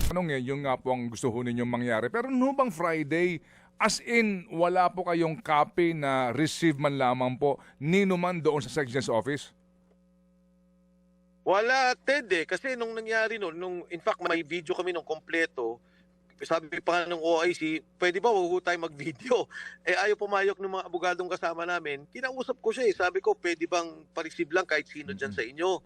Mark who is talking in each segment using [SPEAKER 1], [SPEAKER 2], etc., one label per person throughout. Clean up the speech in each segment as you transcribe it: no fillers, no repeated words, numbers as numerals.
[SPEAKER 1] Anong yun nga po ang gusto ho ninyong mangyari. Pero no bang Friday, as in, wala po kayong copy na receive man lamang po nino man doon sa Section's office?
[SPEAKER 2] Wala, Ted eh. Kasi nung nangyari nun, in fact may video kami nung kompleto, sabi pa nga ng OIC, pwede ba wag tayo mag-video? Eh ayaw pumayok ng mga abogadong kasama namin. Kinausap ko siya eh. Sabi ko, pwede bang pa-receive lang kahit sino dyan sa inyo?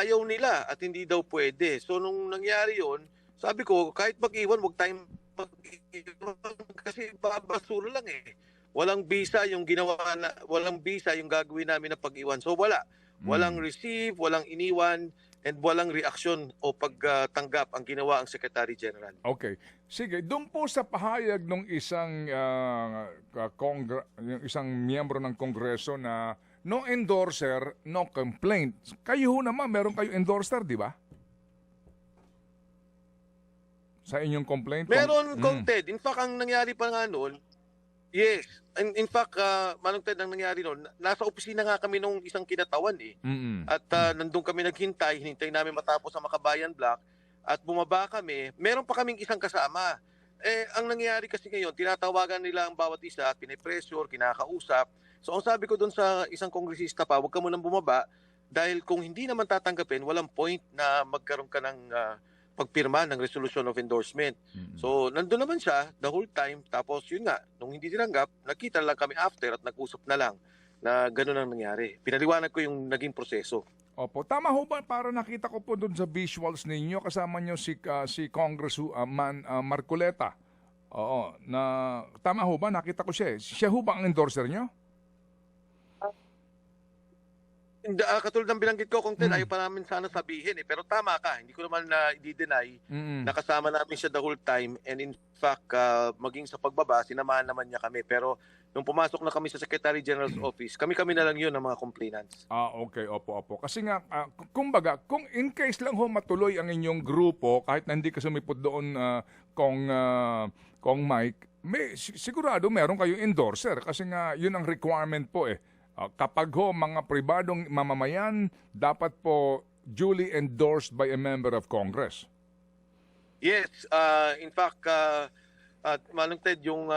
[SPEAKER 2] Ayaw nila at hindi daw pwede. So nung nangyari yon, sabi ko, kahit mag-iwan, wag tayong mag-iwan kasi babasura lang eh. Walang visa yung ginawa na, walang visa yung gagawin namin na pag-iwan. So wala. Walang receive, walang iniwan, and walang reaksyon o pagtanggap ang ginawa ang Secretary General.
[SPEAKER 1] Okay. Sige, doon po sa pahayag ng isang yung isang miyembro ng Kongreso na no endorser, no complaint. Kayo ho naman, meron kayo endorser, di ba? Sa inyong complaint?
[SPEAKER 2] Meron, Kong Ted. In fact, ang nangyari pa nga noon, yes. In fact, Manong Ted, ang nangyari noon, nasa opisina nga kami nung isang kinatawan eh. At nandun kami naghintay, hinintay namin matapos ang Makabayan Block at bumaba kami. Meron pa kaming isang kasama. Eh, ang nangyari kasi ngayon, tinatawagan nila ang bawat isa at pinipressure, kinakausap. So, ang sabi ko doon sa isang kongresista pa, huwag ka munang bumaba dahil kung hindi naman tatanggapin, walang point na magkaroon ka ng pagpirma ng resolution of endorsement. So, nandun naman siya the whole time. Tapos, yun nga, nung hindi tinanggap, nakita lang kami after at nag-usap na lang na gano'n ang nangyari. Pinaliwanag ko yung naging proseso.
[SPEAKER 1] Opo. Tama ho ba? Para nakita ko po doon sa visuals ninyo, kasama nyo si Congressman Marcoleta. Oo. Tama ho ba? Nakita ko siya eh. Siya ho ba ang endorser nyo?
[SPEAKER 2] Katulad ng binanggit ko, Kung Ted, ayaw pa namin sana sabihin eh. Pero tama ka, hindi ko naman na i-deny na kasama namin siya the whole time. And in fact, maging sa pagbaba, sinamahan naman niya kami. Pero nung pumasok na kami sa Secretary General's office, kami-kami na lang yun ng mga complainants.
[SPEAKER 1] Okay. Opo. Kasi nga, kumbaga, kung in case lang ho matuloy ang inyong grupo, kahit na hindi ka sumipot doon, Kong Mike, sigurado meron kayong endorser. Kasi nga, yun ang requirement po eh. Kapag ho mga pribadong mamamayan, dapat po duly endorsed by a member of Congress.
[SPEAKER 2] Yes, in fact, Manong Ted, yung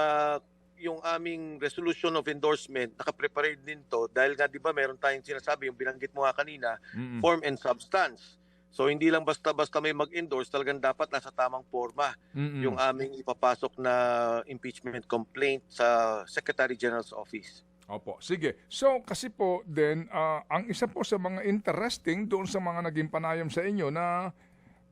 [SPEAKER 2] aming resolution of endorsement, nakaprepared din to dahil nga di ba meron tayong sinasabi, yung binanggit mo nga kanina, form and substance. So hindi lang basta-basta may mag-endorse, talagang dapat nasa tamang forma yung aming ipapasok na impeachment complaint sa Secretary General's office.
[SPEAKER 1] Opo, sige. So, kasi po din, ang isa po sa mga interesting doon sa mga naging panayam sa inyo na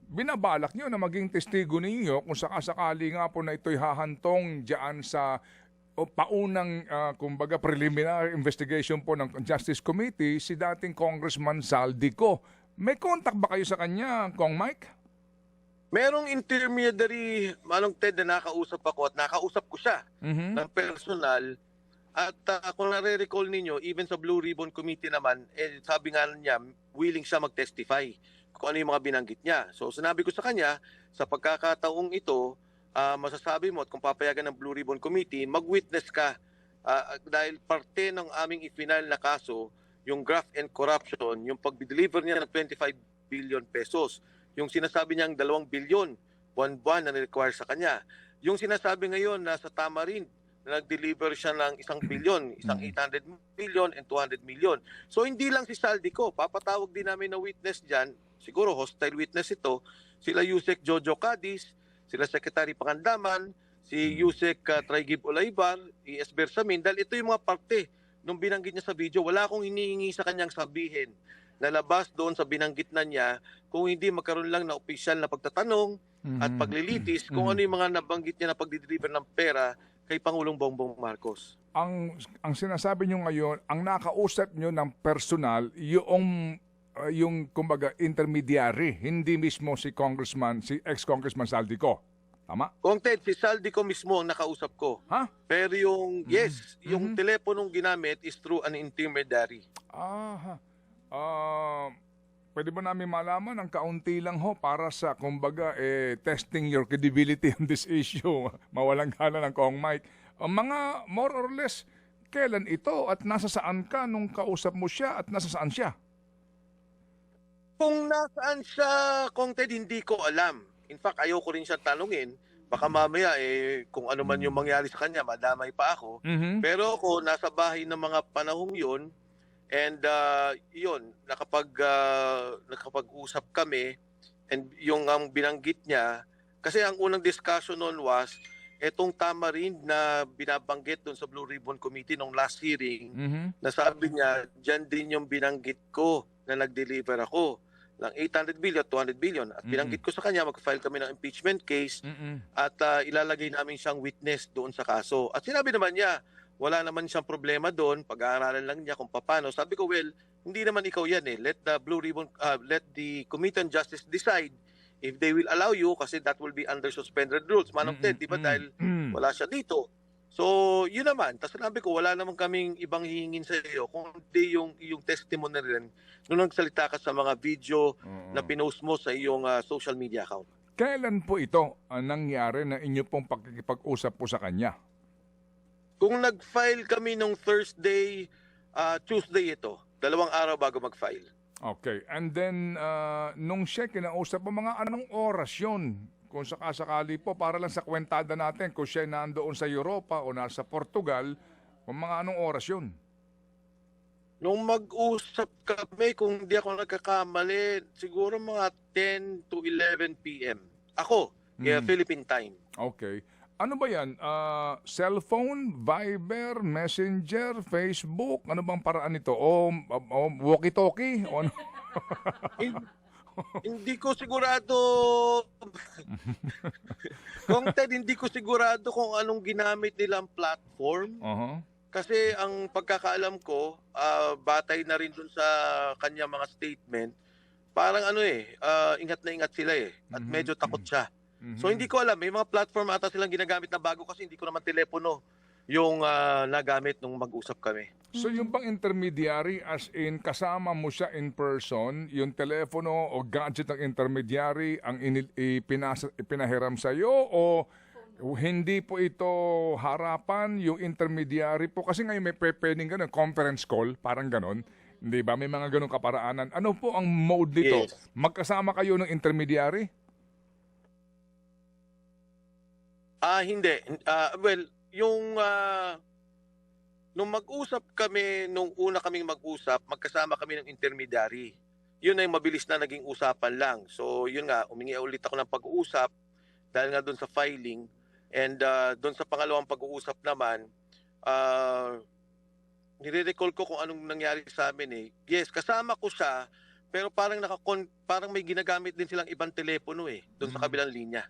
[SPEAKER 1] binabalak nyo na maging testigo ninyo kung sakasakali nga po na ito'y hahantong dyan sa paunang, kumbaga, preliminary investigation po ng Justice Committee, si dating Congressman Saldico. May contact ba kayo sa kanya, Kong Mike?
[SPEAKER 2] Merong intermediary, Manong Ted, na nakausap ako at nakausap ko siya ng personal. At kung nare-recall ninyo, even sa Blue Ribbon Committee naman, sabi nga niya, willing siya mag-testify kung ano yung mga binanggit niya. So sinabi ko sa kanya, sa pagkakataong ito, masasabi mo at kung papayagan ng Blue Ribbon Committee, mag-witness ka dahil parte ng aming ifinal na kaso, yung graft and corruption, yung pag-deliver niya ng 25 billion pesos, yung sinasabi niyang 2 billion, buwan-buwan na require sa kanya. Yung sinasabi ngayon na sa Tamarind, na nag-deliver siya ng 1 billion, isang 800 million and 200 million. So hindi lang si Saldico, papatawag din namin na witness dyan, siguro hostile witness ito, sila Yusek Jojo Cadiz, sila Secretary Pangandaman, si Yusek Traigib Olaybar, E.S. Bersamin, dahil ito yung mga parte nung binanggit niya sa video. Wala akong hinihingi sa kanyang sabihin na labas doon sa binanggit na niya kung hindi magkaroon lang na opisyal na pagtatanong at paglilitis kung ano yung mga nabanggit niya na pagdideliver ng pera kay Pangulong Bongbong Marcos.
[SPEAKER 1] Ang sinasabi nyo ngayon, ang nakausap nyo ng personal, yung kumbaga intermediary, hindi mismo si ex-Congressman Saldico. Tama?
[SPEAKER 2] Kung Ted, si Saldico mismo ang nakausap ko.
[SPEAKER 1] Ha?
[SPEAKER 2] Pero yung teleponong ginamit is through an intermediary.
[SPEAKER 1] Pwede ba namin malaman ang kaunti lang ho para sa, kumbaga, testing your credibility on this issue? Mawalang gana ng Kong Mike. Mga more or less, kailan ito at nasa saan ka nung kausap mo siya at nasa saan siya?
[SPEAKER 2] Kung nasaan siya, Kong Ted, hindi ko alam. In fact, ayoko rin siya tanungin. Baka mamaya kung ano man yung mangyari sa kanya, madamay pa ako. Pero ako, nasa bahay ng mga panahong yun, and yun, nakapag-usap kami, and yung ang binanggit niya, kasi ang unang discussion noon was, etong tamarind na binabanggit doon sa Blue Ribbon Committee nung last hearing, na sabi niya, dyan din yung binanggit ko na nag-deliver ako ng 800 billion, 200 billion. At binanggit ko sa kanya, mag-file kami ng impeachment case at ilalagay namin siyang witness doon sa kaso. At sinabi naman niya, wala naman siyang problema doon, pag-aaralan lang niya kung paano. Sabi ko, well, hindi naman ikaw yan eh. Let the Committee on Justice decide if they will allow you, kasi that will be under suspended rules. Manong Ted, di ba, dahil wala siya dito. So, yun naman. Tapos sinabi ko, wala naman kaming ibang hihingin sa iyo, kundi yung testimony rin nung nagsalita ka sa mga video na pinost mo sa iyong social media account.
[SPEAKER 1] Kailan po ito ang nangyari na inyo pong pagkikipag-usap po sa kanya?
[SPEAKER 2] Kung nag-file kami nung Thursday, Tuesday ito. 2 araw bago mag-file.
[SPEAKER 1] Okay. And then, nung siya kinausap, mga anong oras yun? Kung sakasakali po, para lang sa kwentada natin, kung siya nandoon sa Europa o nasa Portugal, kung mga anong oras yun?
[SPEAKER 2] Nung mag-usap kami, kung di ako nagkakamali, siguro mga 10 to 11 p.m. Ako, Philippine time.
[SPEAKER 1] Okay. Ano ba yan? Cellphone, Viber, Messenger, Facebook? Ano bang paraan nito? O walkie-talkie? O ano?
[SPEAKER 2] Hindi ko sigurado. Kung Ted, hindi ko sigurado kung anong ginamit nilang platform. Kasi ang pagkakaalam ko, batay na rin dun sa kanya mga statement, parang ingat na ingat sila eh. At medyo takot siya. So hindi ko alam, may mga platform ata silang ginagamit na bago kasi hindi ko naman telepono yung nagamit nung mag-usap kami.
[SPEAKER 1] So yung bang intermediary, as in kasama mo siya in person, yung telepono o gadget ng intermediary ang ipinahiram sa iyo, o hindi po ito harapan yung intermediary po? Kasi ngayon may pwedeng ganun, conference call, parang ganun. Hindi ba? May mga ganun kaparaanan. Ano po ang mode dito?
[SPEAKER 2] Yes.
[SPEAKER 1] Magkasama kayo ng intermediary?
[SPEAKER 2] Hindi. Well, nung mag-usap kami, nung una kaming mag-usap, magkasama kami ng intermediary. Yun ay mabilis na naging usapan lang. So, yun nga, umingi ulit ako ng pag-uusap dahil nga doon sa filing. And doon sa pangalawang pag-uusap naman, nire-recall ko kung anong nangyari sa amin eh. Yes, kasama ko siya, pero parang may ginagamit din silang ibang telepono eh, doon sa kabilang linya.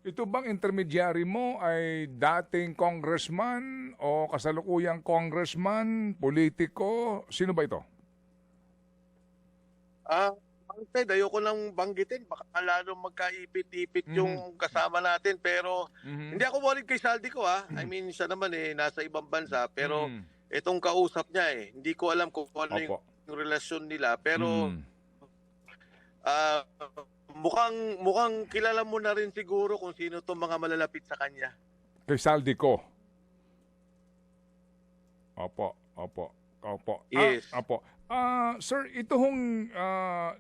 [SPEAKER 1] Ito bang intermediary mo ay dating congressman o kasalukuyang congressman, politiko? Sino ba ito?
[SPEAKER 2] Ted, ayoko nang banggitin. Baka lalo magkaipit-ipit yung kasama natin. Pero hindi ako worried kay Saldi ko I mean, siya naman nasa ibang bansa. Pero itong kausap niya hindi ko alam kung ano yung relasyon nila. Pero mukhang kilala mo na rin siguro kung sino itong mga malalapit sa kanya.
[SPEAKER 1] Kay Saldi ko? Opo.
[SPEAKER 2] Yes.
[SPEAKER 1] Opo. Sir, ito hong,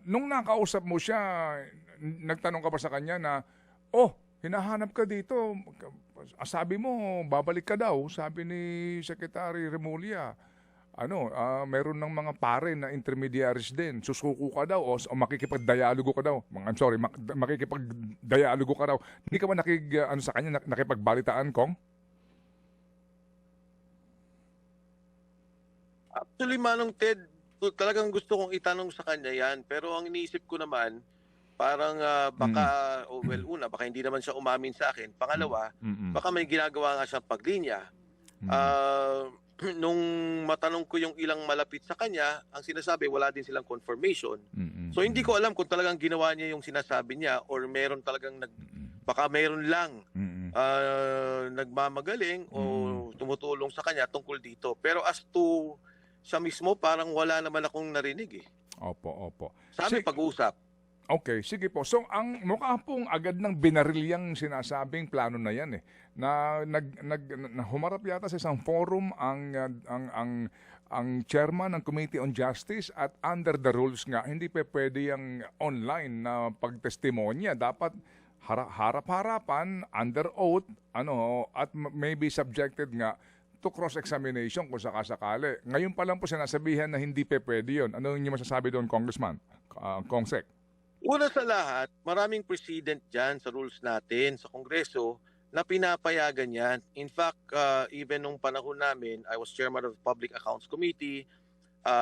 [SPEAKER 1] nung nakausap mo siya, nagtanong ka ba sa kanya na, hinahanap ka dito, sabi mo, babalik ka daw, sabi ni Secretary Remulla. Meron ng mga pare na intermediaries din, susuko ka daw o makikipagdialogo ka daw. Makikipagdialogo ka daw. Hindi ka ba sa kanya, nakipagbalitaan, Kong?
[SPEAKER 2] Actually, Manong Ted, talagang gusto kong itanong sa kanya yan. Pero ang iniisip ko naman, parang baka, baka hindi naman siya umamin sa akin. Pangalawa, baka may ginagawa nga siyang paglinya. Nung matanong ko yung ilang malapit sa kanya, ang sinasabi, wala din silang confirmation. So hindi ko alam kung talagang ginawa niya yung sinasabi niya or meron talagang baka meron lang nagmamagaling o tumutulong sa kanya tungkol dito. Pero as to siya mismo, parang wala naman akong narinig eh.
[SPEAKER 1] Opo.
[SPEAKER 2] Sabi pag-uusap.
[SPEAKER 1] Okay, sige po. So, ang mukha pong agad ng binarilyang sinasabing plano na yan na humarap yata sa isang forum ang ang chairman ng Committee on Justice at under the rules nga, hindi pa pwede yung online na pagtestimonya. Dapat harap-harapan, under oath, at may be subjected nga to cross-examination kung sakasakali. Ngayon pa lang po sinasabihan na hindi pa pwede yun. Ano yung masasabi doon, Congressman? Comsec?
[SPEAKER 2] Una sa lahat, maraming precedent dyan sa rules natin sa Kongreso na pinapayagan yan. In fact, even nung panahon namin, I was chairman of the Public Accounts Committee,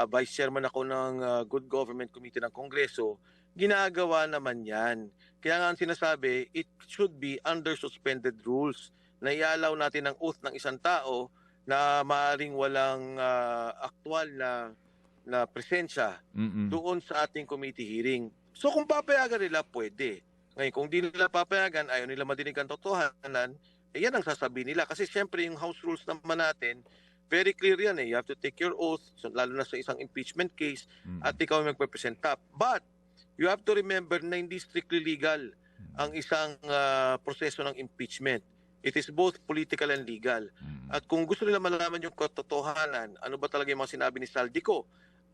[SPEAKER 2] vice chairman ako ng Good Government Committee ng Kongreso, ginagawa naman yan. Kaya nga ang sinasabi, it should be under suspended rules na ialaw natin ang oath ng isang tao na maaaring walang aktual na presensya doon sa ating committee hearing. So kung papayagan nila, pwede. Ngayon, kung di nila papayagan, ayaw nila madinig ang totohanan, yan ang sasabihin nila. Kasi syempre yung House rules naman natin, very clear yan eh. You have to take your oath, lalo na sa isang impeachment case, at ikaw ang magpe-present up. But you have to remember na hindi strictly legal ang isang proseso ng impeachment. It is both political and legal. At kung gusto nila malaman yung katotohanan, ano ba talaga yung mga sinabi ni Saldico?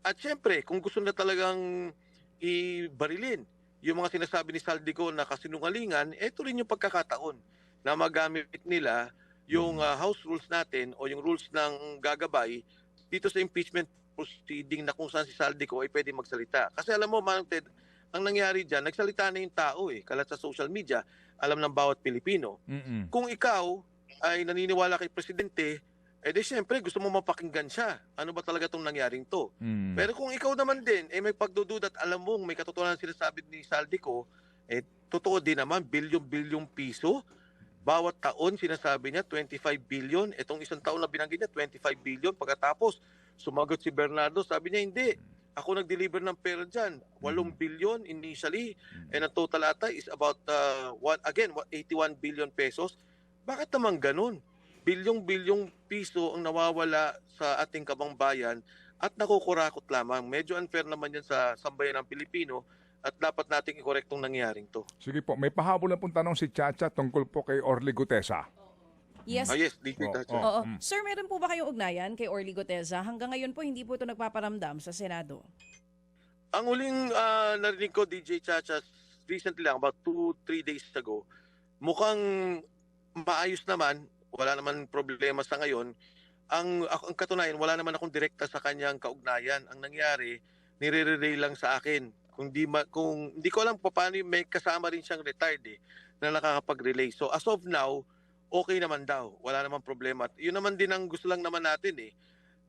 [SPEAKER 2] At syempre, kung gusto nila talagang ibarilin yung mga sinasabi ni Saldico na kasinungalingan, ito rin yung pagkakataon na magamit nila yung House rules natin o yung rules ng gagabay dito sa impeachment proceeding na kung saan si Saldico ay pwede magsalita. Kasi alam mo, Manong Ted, ang nangyari dyan, nagsalita na yung tao kalat sa social media, alam ng bawat Pilipino. Kung ikaw ay naniniwala kay Presidente, di syempre gusto mo mapakinggan siya. Ano ba talaga itong nangyaring to? Pero kung ikaw naman din, may pagdududa at alam mong may katotohanan sinasabi ni Saldico, totoo din naman, bilyon-bilyong piso. Bawat taon sinasabi niya, 25 billion. Itong isang taon na binanggit niya, 25 billion. Pagkatapos, sumagot si Bernardo, sabi niya, hindi. Ako nag-deliver ng pera dyan. 8 billion initially. And ang total ata is about, 81 billion pesos. Bakit naman ganun? Bilyong-bilyong piso ang nawawala sa ating kabangbayan at nakukurakot lamang. Medyo unfair naman yan sa sambayan ng Pilipino at dapat nating i-correct tong nangyaring to.
[SPEAKER 1] Sige po, may pahabol na pong tanong si Chacha tungkol po kay Orly Gutesa.
[SPEAKER 3] Yes.
[SPEAKER 2] Yes, DJ Chacha.
[SPEAKER 3] Oo. Sir, meron po ba kayong ugnayan kay Orly Gutesa? Hanggang ngayon po hindi po ito nagpaparamdam sa Senado.
[SPEAKER 2] Ang huling narinig ko, DJ Chacha, recently lang, about 2-3 days ago, mukhang maayos naman, wala naman problema sa ngayon. Ang katunayan, wala naman akong direkta sa kanyang kaugnayan. Ang nangyari, nire-relay lang sa akin. Kung hindi ko alam paano, may kasama rin siyang retired na nakakapag-relay. So as of now, okay naman daw. Wala naman problema. At yun naman din ang gusto lang naman natin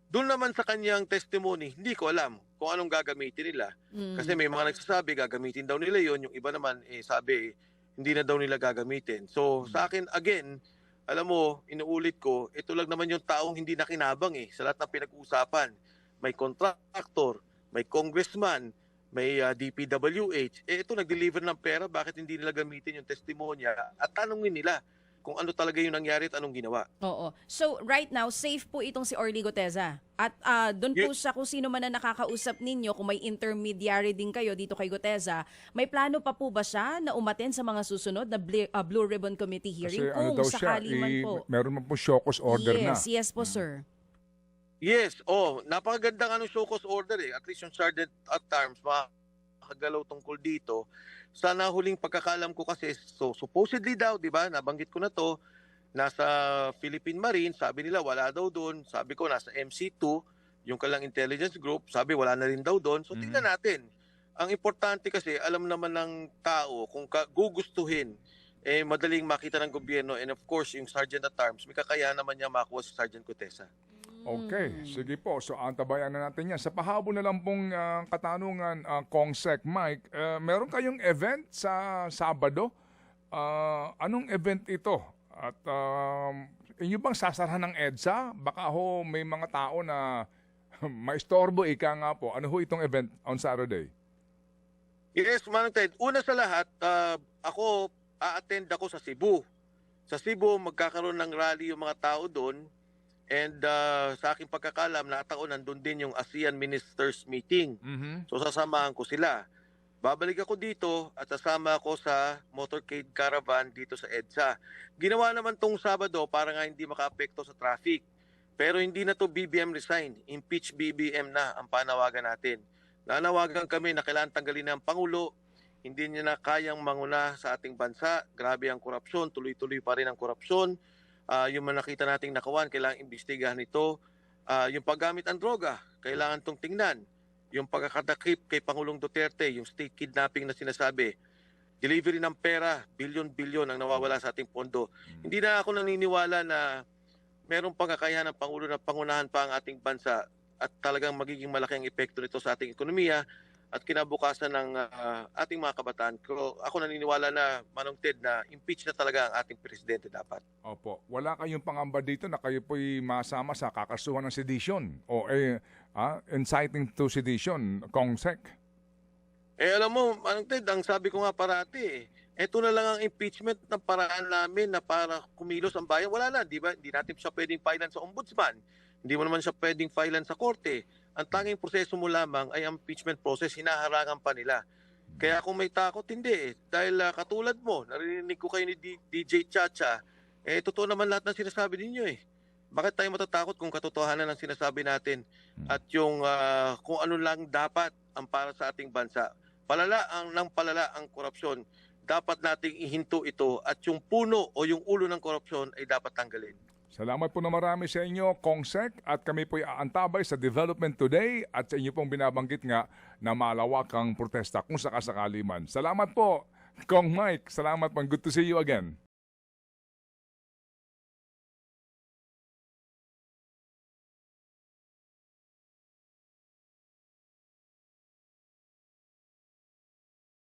[SPEAKER 2] Doon naman sa kanyang testimony, hindi ko alam kung anong gagamitin nila. Kasi may mga nagsasabi, gagamitin daw nila yon. Yung iba naman, sabi, hindi na daw nila gagamitin. So sa akin, again, alam mo, inuulit ko, ito lang naman yung taong hindi nakinabang sa lahat ng pinag-uusapan. May contractor, may congressman, may DPWH. Ito nag-deliver ng pera, bakit hindi nila gamitin yung testimonya? At tanungin nila kung ano talaga yung nangyari at anong ginawa.
[SPEAKER 3] Oo. So, right now, safe po itong si Orly Gutesa. At doon po sa kung sino man na nakakausap ninyo, kung may intermediary din kayo dito kay Gutesa, may plano pa po ba siya na umaten sa mga susunod na Blue Ribbon Committee hearing?
[SPEAKER 1] Kasi
[SPEAKER 3] kung
[SPEAKER 1] daw
[SPEAKER 3] sakali
[SPEAKER 1] siya,
[SPEAKER 3] man po.
[SPEAKER 1] meron man po show cause order na.
[SPEAKER 3] Yes po, sir.
[SPEAKER 2] Yes, napakagandang show cause order At least yung Sergeant at Arms, makakagalaw tungkol dito. Sa nahuling pagkakalam ko kasi, so supposedly daw, di ba, nabanggit ko na to, nasa Philippine Marine, sabi nila wala daw doon. Sabi ko nasa MC2, yung kalang intelligence group, sabi wala na rin daw doon. So tingnan natin. Ang importante kasi, alam naman ng tao, kung gugustuhin, madaling makita ng gobyerno, and of course, yung Sergeant at Arms, may kakayahan naman niya makuha si Sergeant Gutesa.
[SPEAKER 1] Okay, sige po. So, antabayan na natin yan. Sa pahabol na lang pong katanungan, Comsec Mike, meron kayong event sa Sabado? Anong event ito? At inyo bang sasarahan ng EDSA? Baka may mga tao na maistorbo, ika nga po. Ano itong event on Saturday?
[SPEAKER 2] Yes, Manong Ted. Una sa lahat, a-attend ako sa Cebu. Sa Cebu, magkakaroon ng rally yung mga tao doon. And sa aking pagkakalam, nataon nandun din yung ASEAN Ministers Meeting. So sasamahan ko sila. Babalik ako dito at sasama ako sa motorcade caravan dito sa EDSA. Ginawa naman tong Sabado para nga hindi makaapekto sa traffic. Pero hindi na to BBM resign. Impeach BBM na ang panawagan natin. Nanawagan kami na kailangan tanggalin na ang Pangulo. Hindi niya na kayang manguna sa ating bansa. Grabe ang korupsyon. Tuloy-tuloy pa rin ang korupsyon. Yung mga nakita nating nakawan, kailangan imbestigahan ito. Yung paggamit ng droga, kailangan itong tingnan. Yung pagkakatakip kay Pangulong Duterte, yung state kidnapping na sinasabi. Delivery ng pera, bilyon-bilyon ang nawawala sa ating pondo. Hindi na ako naniniwala na merong pagkakayahan ng Pangulo na pangunahan pa ang ating bansa at talagang magiging malaki ang epekto nito sa ating ekonomiya at kinabukasan ng ating mga kabataan. Ako naniniwala na, Manong Ted, na impeach na talaga ang ating presidente dapat.
[SPEAKER 1] Opo. Wala kayong pangamba dito na kayo po'y masama sa kakasuhan ng sedition o inciting to sedition, Kong-Sec.
[SPEAKER 2] Alam mo, Manong Ted, ang sabi ko nga parati, ito na lang ang impeachment na paraan namin na para kumilos ang bayan. Wala na, di ba? Hindi natin siya pwedeng filean sa ombudsman. Hindi mo naman siya pwedeng filean sa korte. Ang tanging proseso mo lamang ay ang impeachment process, hinaharangan pa nila. Kaya kung may takot, hindi. Dahil katulad mo, narinig ko kayo ni DJ Chacha, totoo naman lahat ng sinasabi ninyo eh. Bakit tayo matatakot kung katotohanan ang sinasabi natin at yung kung ano lang dapat ang para sa ating bansa? Palala ang korupsyon. Dapat nating ihinto ito at yung puno o yung ulo ng korupsyon ay dapat tanggalin.
[SPEAKER 1] Salamat po na marami sa inyo, Kong-Sec, at kami po'y aantabay sa development today at sa inyo pong binabanggit nga na malawakang protesta kung sakasakali man. Salamat po, Kong Mike. Salamat po. Good to see you again.